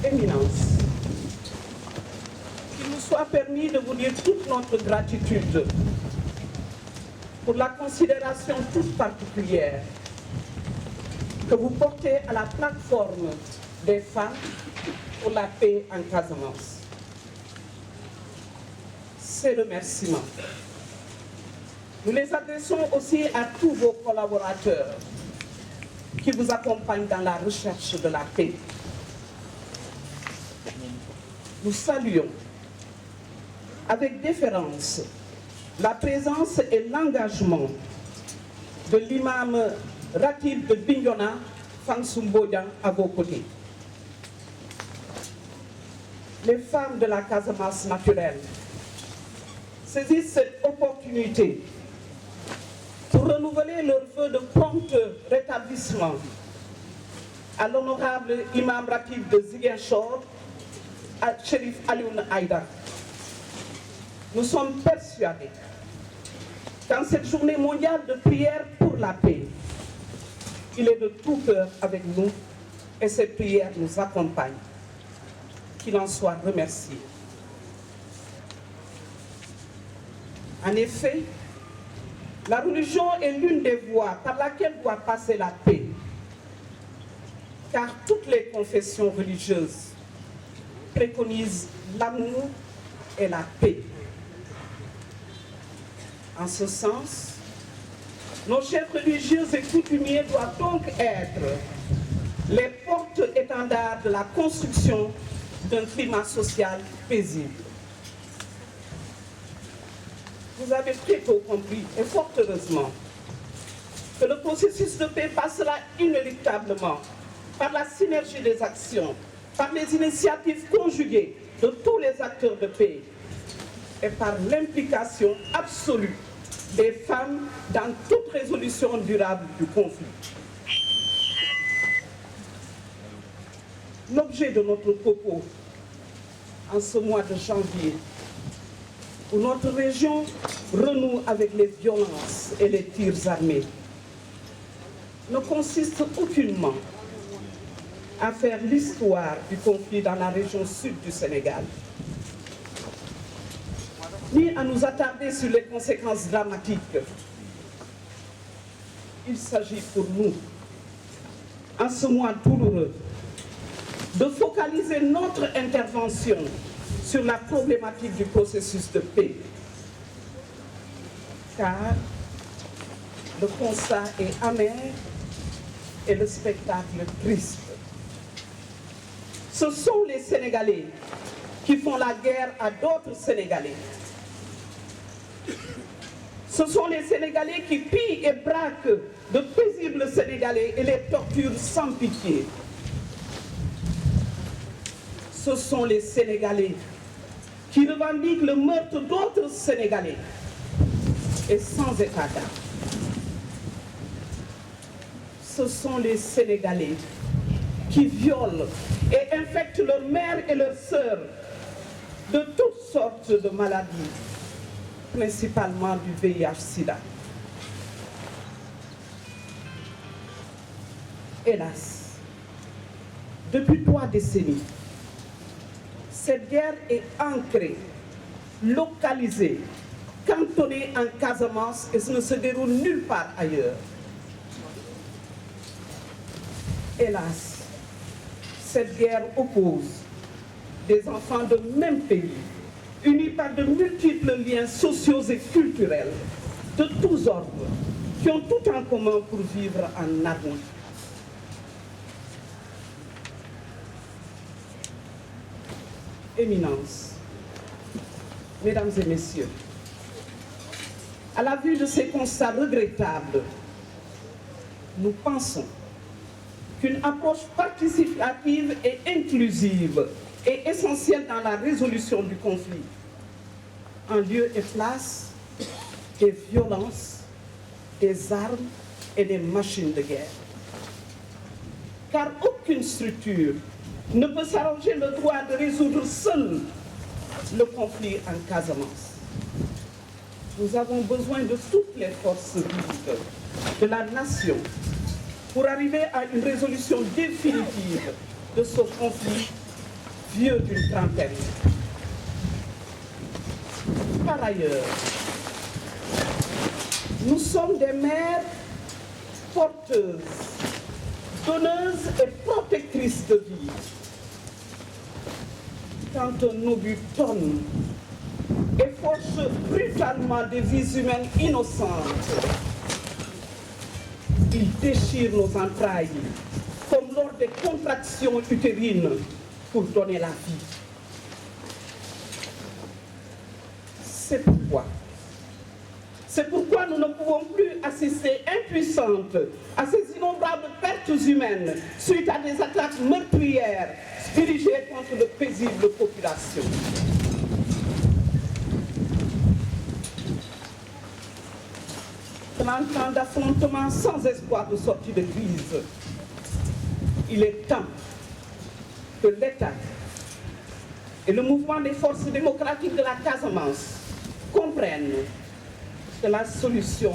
Éminence, qu'il nous soit permis de vous dire toute notre gratitude pour la considération toute particulière que vous portez à la plateforme des femmes pour la paix en Casamance. Ces remerciements, nous les adressons aussi à tous vos collaborateurs qui vous accompagnent dans la recherche de la paix. Nous saluons avec déférence la présence et l'engagement de l'imam Ratib de Bignona, Fansoumbodian, à vos côtés. Les femmes de la Casamance naturelle saisissent cette opportunité pour renouveler leur vœu de prompt rétablissement à l'honorable imam Ratib de Ziguinchor, à Chérif Alioune Aïda. Nous sommes persuadés qu'en cette journée mondiale de prière pour la paix, il est de tout cœur avec nous et ces prières nous accompagnent. Qu'il en soit remercié. En effet, la religion est l'une des voies par laquelle doit passer la paix, car toutes les confessions religieuses préconisent l'amour et la paix. En ce sens, nos chefs religieux et coutumiers doivent donc être les porte-étendards de la construction d'un climat social paisible. Vous avez très tôt compris, et fort heureusement, que le processus de paix passera inéluctablement par la synergie des actions, par les initiatives conjuguées de tous les acteurs de paix et par l'implication absolue des femmes dans toute résolution durable du conflit. L'objet de notre propos en ce mois de janvier, où notre région renoue avec les violences et les tirs armés, ne consiste aucunement à faire l'histoire du conflit dans la région sud du Sénégal, ni à nous attarder sur les conséquences dramatiques. Il s'agit pour nous, en ce mois douloureux, de focaliser notre intervention sur la problématique du processus de paix. Car le constat est amer et le spectacle triste. Ce sont les Sénégalais qui font la guerre à d'autres Sénégalais. Ce sont les Sénégalais qui pillent et braquent de paisibles Sénégalais et les torturent sans pitié. Ce sont les Sénégalais qui revendiquent le meurtre d'autres Sénégalais et sans état d'âme. Ce sont les Sénégalais qui violent et infectent leurs mères et leurs sœurs de toutes sortes de maladies, principalement du VIH-Sida. Hélas, depuis 3 décennies, cette guerre est ancrée, localisée, cantonnée en Casamance et ce ne se déroule nulle part ailleurs. Hélas, cette guerre oppose des enfants de même pays, unis par de multiples liens sociaux et culturels de tous ordres, qui ont tout en commun pour vivre en harmonie. Éminence, Mesdames et Messieurs, à la vue de ces constats regrettables, nous pensons qu'une approche participative et inclusive est essentielle dans la résolution du conflit, en lieu et place des violences, des armes et des machines de guerre. Car aucune structure ne peut s'arroger le droit de résoudre seul le conflit en Casamance. Nous avons besoin de toutes les forces vives de la nation pour arriver à une résolution définitive de ce conflit vieux d'une trentaine. Par ailleurs, nous sommes des mères porteuses, donneuses et protectrices de vie. Quand un obus tonne et force brutalement des vies humaines innocentes, il déchire nos entrailles comme lors des contractions utérines pour donner la vie. C'est pourquoi nous ne pouvons plus assister impuissantes à ces innombrables pertes humaines suite à des attaques meurtrières dirigées contre de paisibles populations. 30 ans d'affrontements sans espoir de sortie de crise. Il est temps que l'État et le mouvement des forces démocratiques de la Casamance comprennent que la solution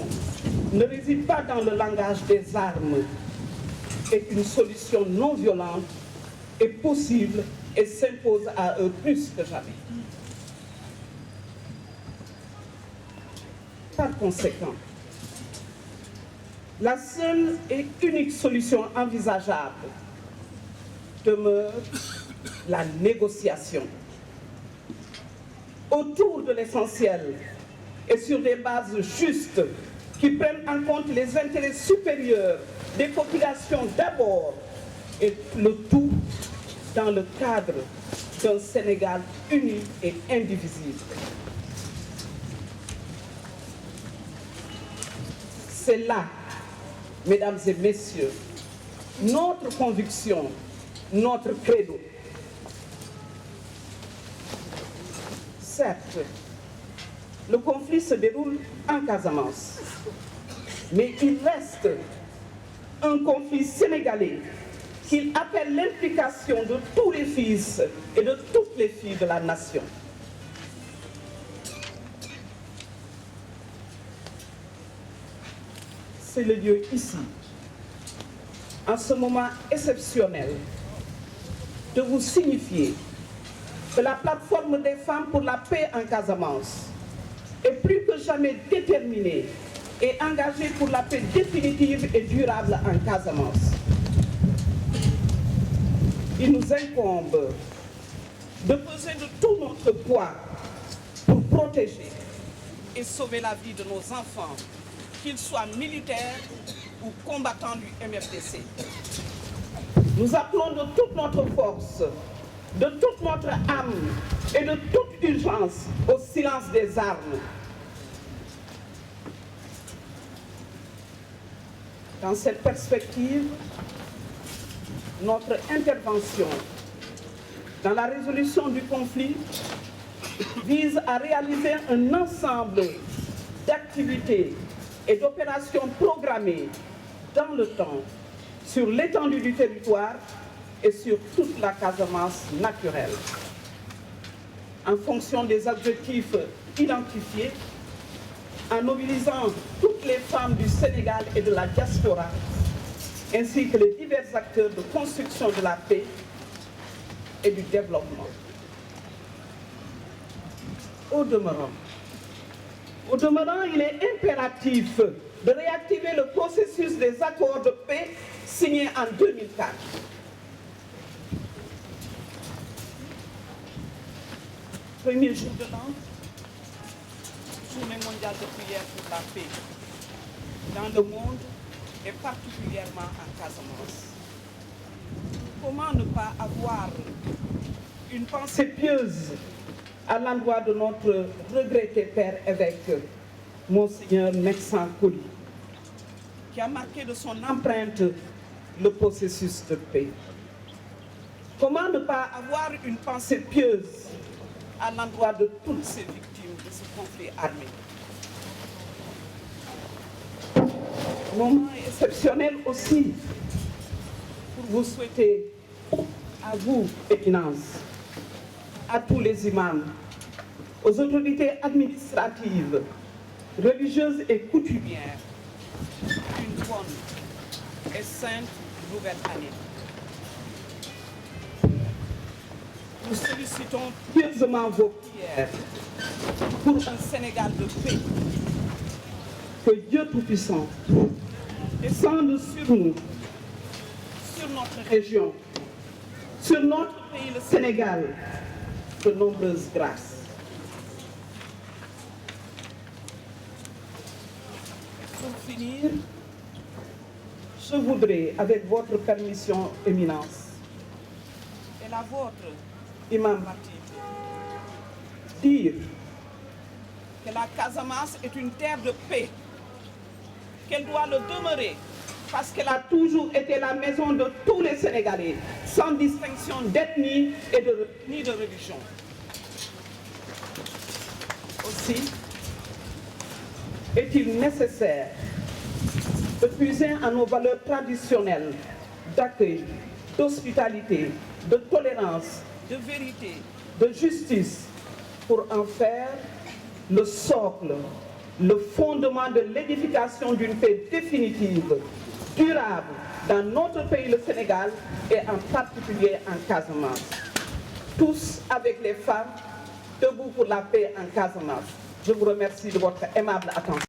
ne réside pas dans le langage des armes et qu'une solution non violente est possible et s'impose à eux plus que jamais. Par conséquent, la seule et unique solution envisageable demeure la négociation autour de l'essentiel et sur des bases justes qui prennent en compte les intérêts supérieurs des populations d'abord et le tout dans le cadre d'un Sénégal uni et indivisible. C'est là, mesdames et messieurs, notre conviction, notre credo. Certes, le conflit se déroule en Casamance, mais il reste un conflit sénégalais qui appelle l'implication de tous les fils et de toutes les filles de la nation. C'est le lieu ici, en ce moment exceptionnel, de vous signifier que la plateforme des femmes pour la paix en Casamance est plus que jamais déterminée et engagée pour la paix définitive et durable en Casamance. Il nous incombe de peser de tout notre poids pour protéger et sauver la vie de nos enfants, qu'ils soient militaires ou combattants du MFDC. Nous appelons de toute notre force, de toute notre âme et de toute urgence au silence des armes. Dans cette perspective, notre intervention dans la résolution du conflit vise à réaliser un ensemble d'activités et d'opérations programmées dans le temps sur l'étendue du territoire et sur toute la Casamance naturelle. En fonction des objectifs identifiés, en mobilisant toutes les femmes du Sénégal et de la diaspora, ainsi que les divers acteurs de construction de la paix et du développement. Au demeurant, il est impératif de réactiver le processus des accords de paix signés en 2004. Premier jour de l'an, journée mondiale de prière pour la paix dans le monde et particulièrement en Casamance. Comment ne pas avoir une pensée pieuse à l'endroit de notre regretté père évêque, Monseigneur Mexan Koli, qui a marqué de son empreinte le processus de paix. Comment ne pas avoir une pensée pieuse à l'endroit de toutes ces victimes de ce conflit armé? Moment exceptionnel aussi pour vous souhaiter à vous, Pékinense, à tous les imams, aux autorités administratives, religieuses et coutumières, une bonne et sainte nouvelle année. nous sollicitons pieusement vos prières pour un Sénégal de paix. Que Dieu Tout-Puissant descende sur nous, sur notre région, sur notre pays, le Sénégal, de nombreuses grâces. Pour finir, je voudrais, avec votre permission, Éminence, et la vôtre, Imam Latif, dire que la Casamance est une terre de paix, qu'elle doit le demeurer, parce qu'elle a toujours été la maison de tous les Sénégalais, sans distinction d'ethnie ni de religion. Aussi, est-il nécessaire de puiser à nos valeurs traditionnelles d'accueil, d'hospitalité, de tolérance, de vérité, de justice, pour en faire le socle, le fondement de l'édification d'une paix définitive, durable dans notre pays, le Sénégal, et en particulier en Casamance. Tous, avec les femmes, debout pour la paix en Casamance. Je vous remercie de votre aimable attention.